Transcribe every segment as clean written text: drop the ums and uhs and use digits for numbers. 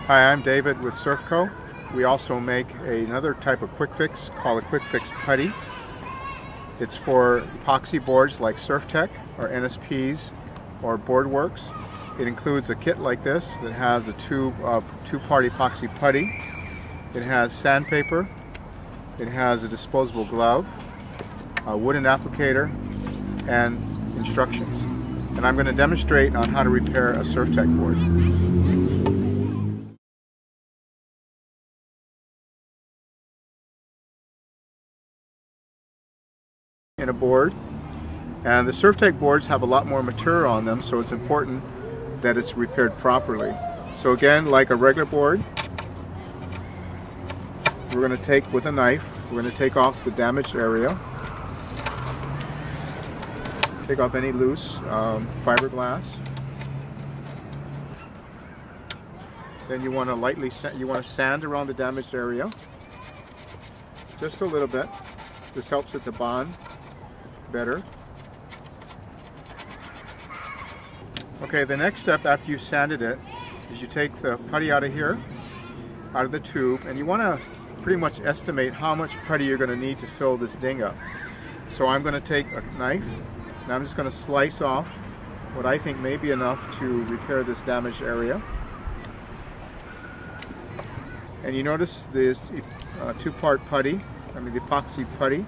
Hi, I'm David with Surfco. We also make another type of quick fix called a quick fix putty. It's for epoxy boards like SurfTech or NSPs or Boardworks. It includes a kit like this that has a tube of two-part epoxy putty. It has sandpaper. It has a disposable glove, a wooden applicator, and instructions. And I'm going to demonstrate on how to repair a SurfTech board. In a board, and the SurfTech boards have a lot more material on them, so it's important that it's repaired properly. So again, like a regular board, we're going to take with a knife, we're going to take off the damaged area, take off any loose fiberglass. Then you want to sand around the damaged area, just a little bit. This helps it to bond better. Okay, the next step after you've sanded it is you take the putty out of here, out of the tube, and you want to pretty much estimate how much putty you're going to need to fill this ding up. So I'm going to take a knife and I'm just going to slice off what I think may be enough to repair this damaged area. And you notice this two-part putty, the epoxy putty,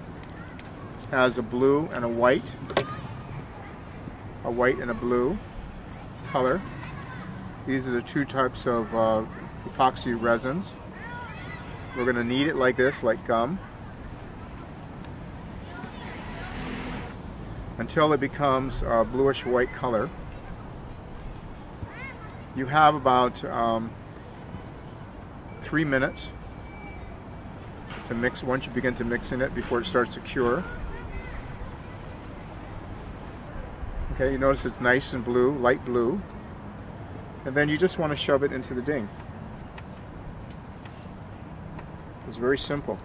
has a blue and a white and a blue color. These are the two types of epoxy resins. We're going to knead it like this, like gum, until it becomes a bluish white color. You have about 3 minutes to mix once you begin to mixing it before it starts to cure. Okay, you notice it's nice and blue, light blue, and then you just want to shove it into the ding. It's very simple.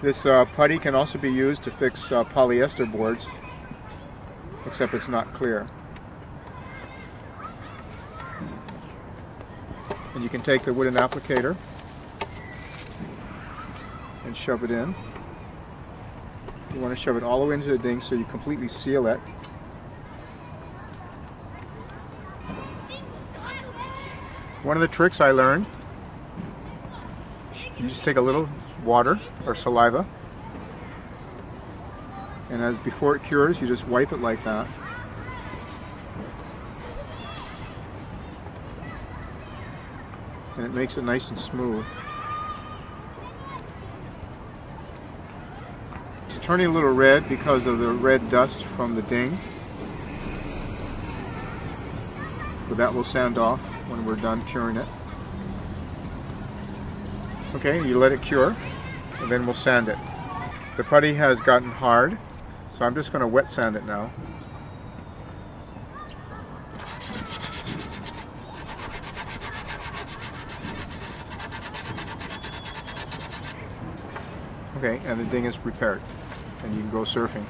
This putty can also be used to fix polyester boards, except it's not clear. And you can take the wooden applicator and shove it in. You want to shove it all the way into the ding so you completely seal it. One of the tricks I learned, you just take a little water or saliva, and before it cures, you just wipe it like that. And it makes it nice and smooth. It's turning a little red because of the red dust from the ding, but that will sand off when we're done curing it. Okay, you let it cure, and then we'll sand it. The putty has gotten hard, so I'm just going to wet sand it now. Okay, and the ding is repaired, and you can go surfing.